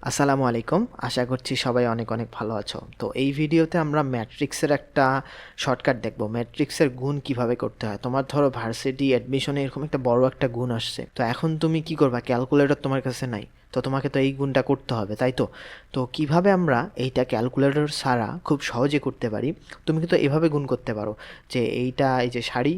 আসসালামু আলাইকুম। আশা করছি সবাই অনেক অনেক ভালো আছো। তো এই ভিডিওতে আমরা ম্যাট্রিক্সের একটা শর্টকাট দেখব। ম্যাট্রিক্সের গুণ কিভাবে করতে হয়। তোমার ধরো ভার্সিটি অ্যাডমিশনে এরকম একটা বড় একটা গুণ আসছে। তো এখন তুমি কি করবা? ক্যালকুলেটর তোমার কাছে নাই। তো তোমাকে তো এই গুণটা করতে হবে, তাই তো? তো কিভাবে আমরা এইটা ক্যালকুলেটর ছাড়া খুব সহজে করতে পারি? তুমি কিন্তু এভাবে গুণ করতে পারো যে এইটা এই যে সারি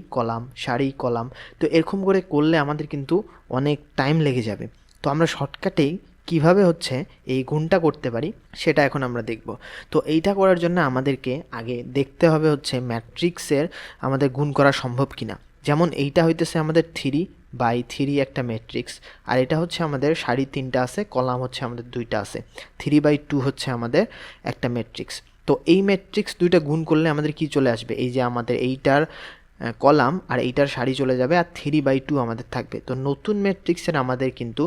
কলাম। তো এরকম করে করলে আমাদের কিন্তু অনেক টাইম লেগে যাবে। তো আমরা শর্টকাটেই কিভাবে হচ্ছে এই গুণটা করতে পারি সেটা এখন আমরা দেখব। তো এইটা করার জন্য আমাদেরকে আগে দেখতে হবে হচ্ছে ম্যাট্রিক্সের আমাদের গুণ করা সম্ভব কিনা। যেমন এইটা হইতেছে আমাদের 3/3 একটা ম্যাট্রিক্স, আর এটা হচ্ছে আমাদের সারি 3টা আছে, কলাম হচ্ছে আমাদের 2টা আছে। 3/2 হচ্ছে আমাদের একটা ম্যাট্রিক্স। তো এই ম্যাট্রিক্স দুইটা গুণ করলে আমাদের কি চলে আসবে? এই যে আমাদের এইটার কলাম আর এইটার সারি চলে যাবে, আর 3/2 আমাদের থাকবে। তো নতুন ম্যাট্রিক্সের আমাদের কিন্তু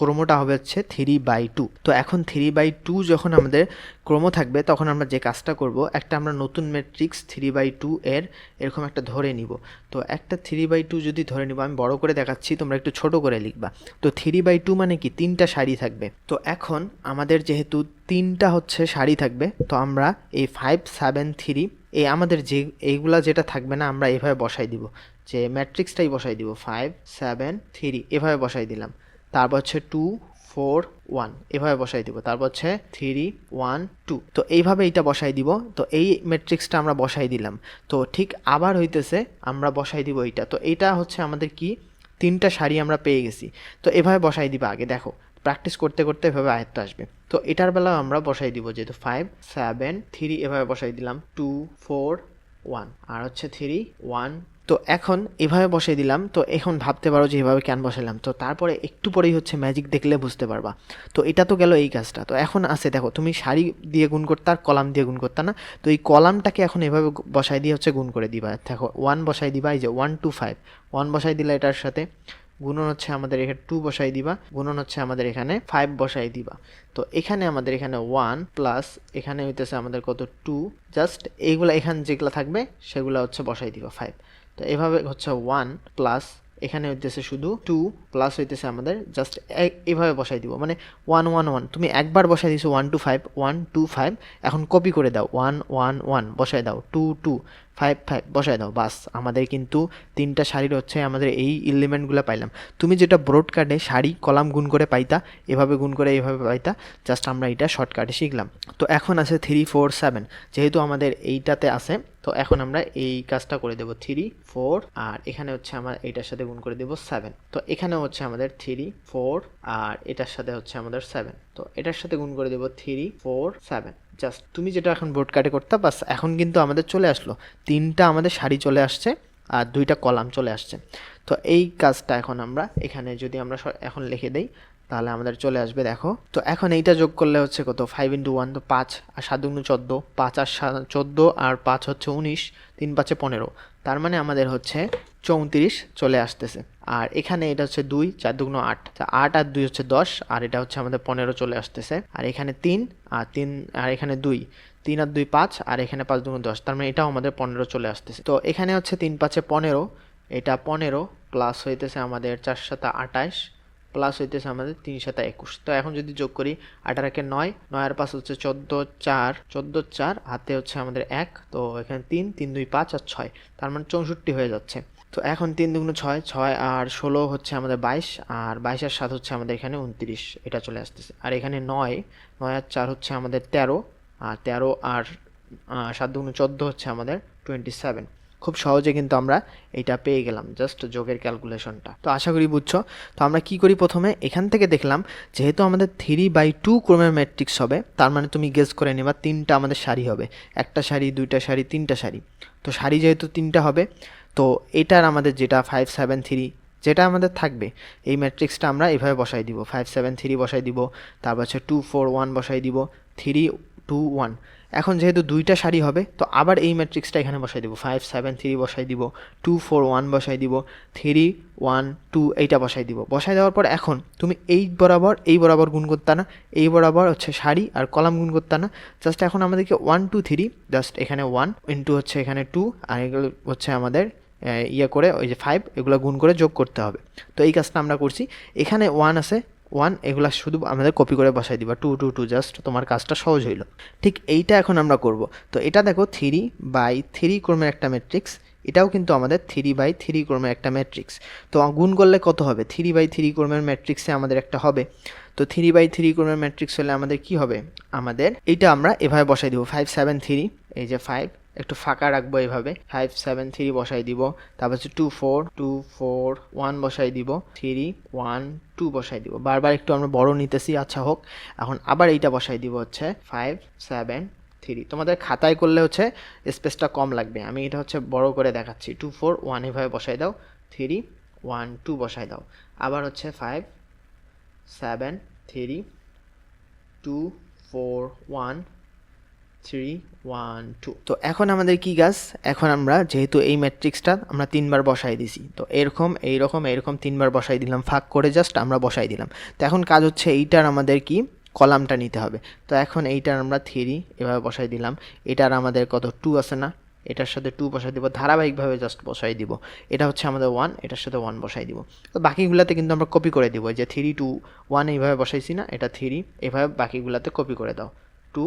ক্রমটা হবে হচ্ছে 3/2। তো এখন 3/2 যখন আমাদের ক্রম থাকবে তখন আমরা যে কাজটা করব, একটা আমরা নতুন ম্যাট্রিক্স 3/2 এর এরকম একটা ধরে নিব। তো একটা 3/2 যদি ধরে নিব, আমি বড় করে দেখাচ্ছি, তোমরা একটু ছোট করে লিখবা। তো 3/2 মানে কি? 3টা সারি থাকবে। তো এখন আমাদের যেহেতু 3টা হচ্ছে সারি থাকবে, তো আমরা এই 5 7 3 এই আমাদের যে এইগুলা যেটা থাকবে না, আমরা এভাবে বসাই দিব, যে ম্যাট্রিক্সটাই বসাই দিব 5 7 3 এভাবে বসাই দিলাম। তারপর হচ্ছে 2 4 1 এভাবে বসাই দিব। তারপর হচ্ছে 3 1 2। তো এইভাবে এইটা বসাই দিব। তো এই ম্যাট্রিক্সটা আমরা বসাই দিলাম। তো ঠিক আবার হইতেছে আমরা বসাই দিব এইটা। তো এইটা হচ্ছে আমাদের কি? 3টা সারি আমরা পেয়ে গেছি। তো এভাবে বসাই দিবা আগে, দেখো প্র্যাকটিস করতে করতে এভাবে আয়ত্ত আসবে। তো এটার বেলাও আমরা বসাই দিব, যেহেতু 5 7 3 এভাবে বসাই দিলাম, 2 4 1 আর হচ্ছে 3 1। তো এখন এভাবে বসাই দিলাম। তো এখন ভাবতে পারো যে এভাবে কেন বসাইলাম। তো তারপরে একটু পরেই হচ্ছে ম্যাজিক দেখলে বুঝতে পারবা। তো এটা তো গেল এই কাজটা। তো এখন আছে দেখো, তুমি সারি দিয়ে গুণ করতে আর কলাম দিয়ে গুণ করতে না। তো এই কলামটাকে এখন এভাবে বসাই দিয়ে হচ্ছে গুণ করে দিবা। দেখো 1 বসাই দিবা, এই যে 1 2 5 1 বসাই দিলা, এটার সাথে গুণন হচ্ছে আমাদের এখানে 2 বসাই দিবা, গুণন হচ্ছে আমাদের এখানে 5 বসাই দিবা। তো এখানে আমাদের এখানে 1 প্লাস এখানে হইতেছে আমাদের কত 2, জাস্ট এইগুলা এখানে যেগুলো থাকবে সেগুলো হচ্ছে বসাই দিবা 5। তো এভাবে হচ্ছে 1 প্লাস এখানে হইতেছে শুধু 2 প্লাস হইতেছে আমাদের জাস্ট এভাবে বসাই দিব, মানে 1 1 1। তুমি একবার বসাই দিছো 1 2 5 1 2 5। এখন কপি করে দাও, 1 1 1 বসাই দাও, 2 2 5 5 বসাই দাও। বাস, আমাদের কিন্তু 3টা সারির হচ্ছে আমাদের এই এলিমেন্টগুলো পাইলাম। তুমি যেটা ব্রডকাটে সারি কলাম গুণ করে পাইতা, এভাবে গুণ করে এইভাবে পাইতা, জাস্ট আমরা এটা শর্টকাটে শিখলাম। তো এখন আছে 3 4 7, যেহেতু আমাদের এইটাতে আছে, তো এখন আমরা এই কাজটা করে দেব 3 4, আর এখানে হচ্ছে আমার এইটার সাথে গুণ করে দেব 7। তো এখানে হচ্ছে আমাদের 3 4 আর এটার সাথে হচ্ছে আমাদের 7। তো এটার সাথে গুণ করে দেব 3 4 7। জাস্ট তুমি যেটা এখন বোর্ড কাটে করতে, বাস এখন কিন্তু আমাদের চলে আসলো 3টা আমাদের সারি চলে আসছে আর 2টা কলাম চলে আসছে। তো এই কাজটা এখন আমরা এখানে যদি আমরা এখন লিখে দেই, তাহলে আমাদের চলে আসবে। দেখো, তো এখন এইটা যোগ করলে হচ্ছে কত? 5 × 1, তো 5 আর 7 × 14, 5 আর 14 আর 5 হচ্ছে 19, 3 5 15। তার মানে আমাদের হচ্ছে 34 চলে আসতেছে। আর এখানে এটা হচ্ছে 2 4 2 8, 8 আর 2 হচ্ছে 10, আর এটা হচ্ছে আমাদের 15 চলে আসতেছে। আর এখানে 3 আর 3 আর এখানে 2, 3 আর 2 5, আর এখানে 5 2 10, তার মানে এটাও আমাদের 15 চলে আসতেছে। তো এখানে হচ্ছে 3 5 15, এটা 15 প্লাস হইতেছে আমাদের 4 7 28 প্লাস হইতেছে আমাদের 3 7 21। তো এখন যদি যোগ করি, 8 আর 1 9, 9 আর 5 হচ্ছে 14 4, 14 4 হাতে হচ্ছে আমাদের 1। তো এখানে 3 3 2 5 আর 6, তার মানে 64 হয়ে যাচ্ছে। তো এখন 3 2 6, 6 আর 16 হচ্ছে আমাদের 22, আর 22 আর 7 হচ্ছে আমাদের এখানে 29, এটা চলে আসতেছে। আর এখানে 9 9 আর 4 হচ্ছে আমাদের 13, আর 13 আর 7 2 14 হচ্ছে আমাদের 27। খুব সহজে কিন্তু আমরা এটা পেয়ে গেলাম, জাস্ট যোগের ক্যালকুলেশনটা। তো আশা করি বুঝছো। তো আমরা কি করি, প্রথমে এখান থেকে দেখলাম যেহেতু আমাদের 3/2 ক্রমের ম্যাট্রিক্স হবে, তার মানে তুমি গেস করে নেবা 3টা আমাদের সারি হবে, একটা সারি 2টা সারি 3টা সারি। তো সারি যেহেতু 3টা হবে, তো এটার আমাদের যেটা 5 7 3 যেটা আমাদের থাকবে, এই ম্যাট্রিক্সটা আমরা এভাবে বসাই দিব, 5 7 3 বসাই দিব। তারপর হচ্ছে 2 4 1 বসাই দিব, 3 2 1। এখন যেহেতু 2টা সারি হবে, তো আবার এই ম্যাট্রিক্সটা এখানে বসাই দিব, 5 7 3 বসাই দিব, 2 4 1 বসাই দিব, 3 1 2 এইটা বসাই দিব। বসাই দেওয়ার পর এখন তুমি এই বরাবর গুণ করতে না, এই বরাবর হচ্ছে সারি আর কলাম গুণ করতে না, জাস্ট এখন আমাদেরকে 1 2 3, জাস্ট এখানে 1 ইন্টু হচ্ছে এখানে 2, আর এগুলো হচ্ছে আমাদের ইয়ে করে ওই যে 5, এগুলো গুণ করে যোগ করতে হবে। তো এই কাজটা আমরা করছি। এখানে 1 আছে, 1 এগুলা শুধু আমাদের কপি করে বসাই দিবা, 2 2 2, জাস্ট তোমার কাজটা সহজ হইল। ঠিক এইটা এখন আমরা করব। তো এটা দেখো 3/3 ক্রমের একটা ম্যাট্রিক্স, এটাও কিন্তু আমাদের 3/3 ক্রমের একটা ম্যাট্রিক্স। তো গুণ করলে কত হবে? 3/3 ক্রমের ম্যাট্রিক্সে আমাদের একটা হবে। তো 3/3 ক্রমের ম্যাট্রিক্স হলে আমাদের কি হবে? আমাদের এইটা আমরা এভাবে বসাই দিব, 5 7 3, এই যে 5 একটু ফাঁকা রাখবো এভাবে, 5 7 3 বসাই দিব। তারপর হচ্ছে 2 4 2 4 1 বসাই দিব, 3 1 2 বসাই দিব। বারবার একটু আমরা বড় নিতেছি, আচ্ছা হোক। এখন আবার এইটা বসাই দিব হচ্ছে 5 7 3। তোমাদের খাতায় করলে হচ্ছে স্পেসটা কম লাগবে, আমি এটা হচ্ছে বড় করে দেখাচ্ছি। 2 4 1 এভাবে বসাই দাও, 3 1 2 বসাই দাও। আবার হচ্ছে 5 7 3 2 4 1 3 1 2। তো এখন আমাদের কি কাজ? এখন আমরা যেহেতু এই ম্যাট্রিক্সটা আমরা 3বার বসাই দিছি, তো এইরকম 3বার বসাই দিলাম, ফাঁক করে জাস্ট আমরা বসাই দিলাম। তো এখন কাজ হচ্ছে এইটার আমাদের কি কলামটা নিতে হবে। তো এখন এইটার আমরা 3 এভাবে বসাই দিলাম, এটার আমাদের কত 2 আছে না, এটার সাথে 2 বসাই দিব, ধারাবাহিকভাবে জাস্ট বসাই দিব। এটা হচ্ছে আমাদের 1, এটার সাথে 1 বসাই দিব। তো বাকিগুলাতে কিন্তু আমরা কপি করে দিব, যে 3 2 1 এইভাবে বসাইছি না, এটা 3 এভাবে বাকিগুলাতে কপি করে দাও। 2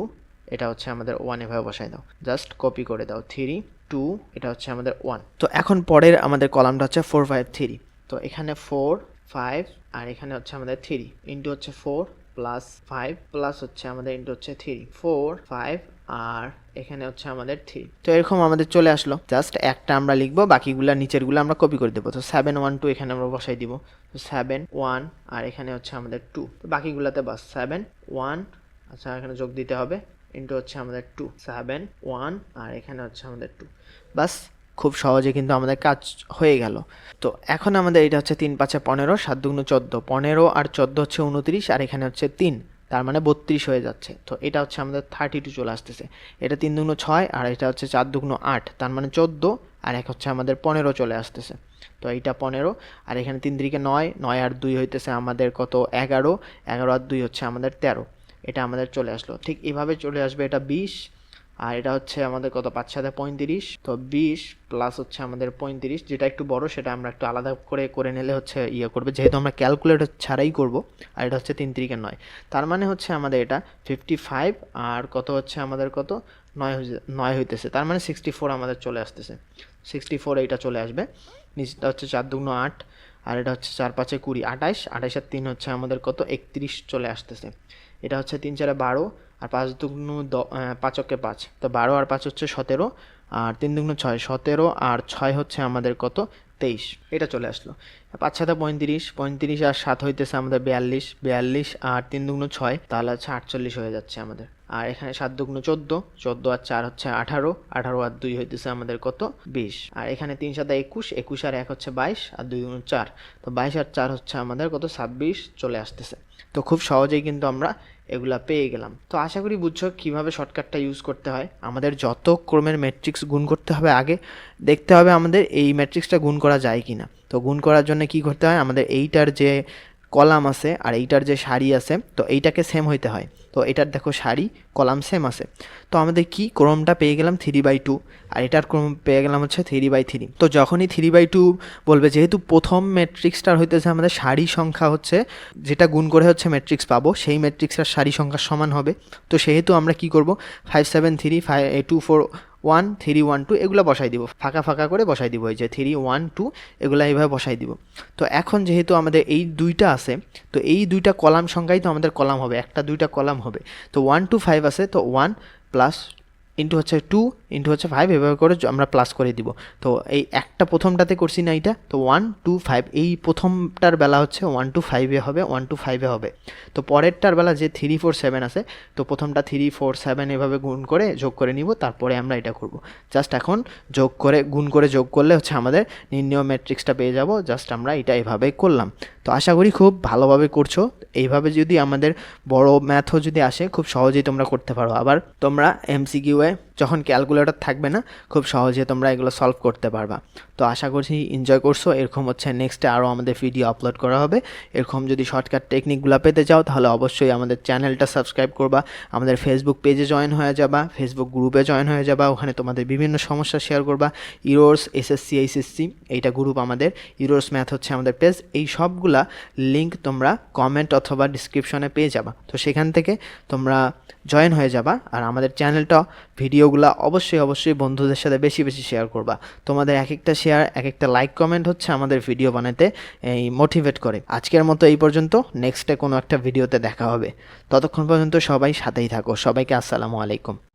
এটা হচ্ছে আমাদের 1 এভাবে বসাই দাও, জাস্ট কপি করে দাও। 3 2 এটা হচ্ছে আমাদের 1। তো এখন পরের আমাদের কলামটা হচ্ছে 4 5 3। তো এখানে 4 5 আর এখানে হচ্ছে আমাদের 3 ইন্টু হচ্ছে 4 প্লাস 5 প্লাস হচ্ছে আমাদের ইন্টু হচ্ছে 3 4 5 আর এখানে হচ্ছে আমাদের 3। তো এরকম আমাদের চলে আসলো, জাস্ট একটা আমরা লিখবো, বাকিগুলা নিচেরগুলো আমরা কপি করে দেবো। তো 7 1 2 এখানে আমরা বসাই দিব, তো 7 1 আর এখানে হচ্ছে আমাদের 2। তো বাকিগুলাতে বাস 7 1, আচ্ছা এখানে যোগ দিতে হবে, ইন্টু হচ্ছে আমাদের 2 7 1 আর এখানে হচ্ছে আমাদের 2। বাস, খুব সহজে কিন্তু আমাদের কাজ হয়ে গেল। তো এখন আমাদের এটা হচ্ছে 3 5 15, 7 2 14, 15 আর 14 হচ্ছে 29, আর এখানে হচ্ছে 3, তার মানে 32 হয়ে যাচ্ছে। তো এটা হচ্ছে আমাদের 32 চলে আসতেছে। এটা 3 2 6 আর এটা হচ্ছে 4 2 8, তার মানে 14, আর এক হচ্ছে আমাদের 15 চলে আসতেছে। তো এইটা 15 আর এখানে 3 3 9, 9 আর 2 হইতেছে আমাদের কত 11, 11 আর 2 হচ্ছে আমাদের 13। এটা আমাদের চলে আসলো, ঠিক এভাবে চলে আসবে। এটা 20 আর এটা হচ্ছে আমাদের কত 5 7 35। তো 20 প্লাস হচ্ছে আমাদের 35, যেটা একটু বড় সেটা আমরা একটু আলাদা করে নিলে হচ্ছে ইয়ে করবে, যেহেতু আমরা ক্যালকুলেটর ছাড়াই করব। আর এটা হচ্ছে 3 3 9, তার মানে হচ্ছে আমাদের এটা 55 আর কত হচ্ছে আমাদের কত 9 হইতেছে, তার মানে 64 আমাদের চলে আসতেছে। 64 এইটা চলে আসবে। নিচটা হচ্ছে 4 2 8 আর এটা হচ্ছে 4 5 20 28, 28 আর 3 হচ্ছে আমাদের কত 31 চলে আসতেছে। এটা হচ্ছে 3 4 12 আর 5 2 5 অকে 5, তো 12 আর 5 হচ্ছে 17 আর 3 2 6 17 আর 6 হচ্ছে আমাদের কত 23। এটা চলে আসলো। 5 7 35, 35 আর 7 হইতেছে আমাদের 42, 42 আর 3 2 6, তাহলে হচ্ছে 48 হয়ে যাচ্ছে আমাদের। আর এখানে 7 2 14, 14 আর 4 হচ্ছে 18, 18 আর 2 হইতেছে আমাদের কত 20। আর এখানে 3 7 21, 21 আর 1 হচ্ছে 22 আর 2 4, তো 22 আর 4 হচ্ছে আমাদের কত 26 চলে আসতেছে। তো খুব সহজেই কিন্তু আমরা এগুলা পেয়ে গেলাম। তো আশা করি বুঝছো কিভাবে শর্টকাটটা ইউজ করতে হয়। আমাদের যত ক্রমের ম্যাট্রিক্স গুণ করতে হবে, আগে দেখতে হবে আমাদের এই ম্যাট্রিক্সটা গুণ করা যায় কিনা। তো গুণ করার জন্য কি করতে হয়, আমাদের এইটার যে কলাম আছে আর এইটার যে সারি আছে, তো এইটাকে সেম হইতে হয়। তো এটার দেখো সারি কলাম সেম আছে, তো আমাদের কি ক্রমটা পেয়ে গেলাম 3/2 আর এটার ক্রম পেয়ে গেলাম হচ্ছে 3/3। তো যখনই 3/2 বলবে, যেহেতু প্রথম ম্যাট্রিক্সটার হইতেছে আমাদের সারি সংখ্যা হচ্ছে যেটা গুণ করে হচ্ছে ম্যাট্রিক্স পাবো, সেই ম্যাট্রিক্সটার সারি সংখ্যার সমান হবে। তো সেহেতু আমরা কি করব, 5 7 3 5 2 4 1 3 1 2 এগুলো বসাই দিব, ফাঁকা ফাঁকা করে বসাই দিব, এই যে 3 1 2 এগুলো এইভাবে বসাই দিব। তো এখন যেহেতু আমাদের এই দুইটা আছে, তো এই দুইটা কলাম সংখ্যাই তো আমাদের কলাম হবে, একটা দুইটা কলাম হবে। তো 1 2 5 আছে, তো 1 প্লাস ইন্টু হচ্ছে 2 ইন্টু হচ্ছে 5 এভাবে করে আমরা প্লাস করে দিব। তো এই একটা প্রথমটাতে করছি না এইটা, তো 1 2 5 এই প্রথমটার বেলা হচ্ছে 1 2 5 হবে, 1 2 5 হবে। তো পরেরটার বেলা যে 3 4 7 আছে, তো প্রথমটা 3 4 7 এভাবে গুণ করে যোগ করে নিব, তারপরে আমরা এটা করব। জাস্ট এখন যোগ করে গুণ করে যোগ করলে হচ্ছে আমাদের নির্ণয় ম্যাট্রিক্সটা পেয়ে যাব। জাস্ট আমরা এটা এভাবেই করলাম। তো আশা করি খুব ভালোভাবে করছো। এইভাবে যদি আমাদের বড় ম্যাথও যদি আসে, খুব সহজেই তোমরা করতে পারো। আবার তোমরা এমসিকিউ এ যখন ক্যালকুলেটর থাকবে না খুব সহজে তোমরা এগুলো সলভ করতে পারবা। তো আশা করছি এনজয় করছো। এরকম হচ্ছে নেক্সটে আরও আমাদের ভিডিও আপলোড করা হবে। এরকম যদি শর্টকাট টেকনিকগুলো পেতে চাও তাহলে অবশ্যই আমাদের চ্যানেলটা সাবস্ক্রাইব করবা, আমাদের ফেসবুক পেজে জয়েন হয়ে যাবা, ফেসবুক গ্রুপে জয়েন হয়ে যাবা, ওখানে তোমাদের বিভিন্ন সমস্যা শেয়ার করবা। ইরোর্স, এসএসসি, এইচএসসি এইটা গ্রুপ আমাদের, ইরোর্স ম্যাথ হচ্ছে আমাদের পেজ। এই সবগুলা লিঙ্ক তোমরা কমেন্ট অথবা ডিসক্রিপশনে পেয়ে যাবা। তো সেখান থেকে তোমরা জয়েন হয়ে যাবা। আর আমাদের চ্যানেলটা ভিডিওগুলো অবশ্যই বন্ধুদের সাথে বেশি বেশি শেয়ার করবা। তোমাদের এক একটা শেয়ার, এক একটা লাইক, কমেন্ট হচ্ছে আমাদের ভিডিও বানাতে এই মোটিভেট করে। আজকের মতো এই পর্যন্ত, নেক্সটে কোনো একটা ভিডিওতে দেখা হবে। ততক্ষণ পর্যন্ত সবাই সাথেই থাকো। সবাইকে আসসালামু আলাইকুম।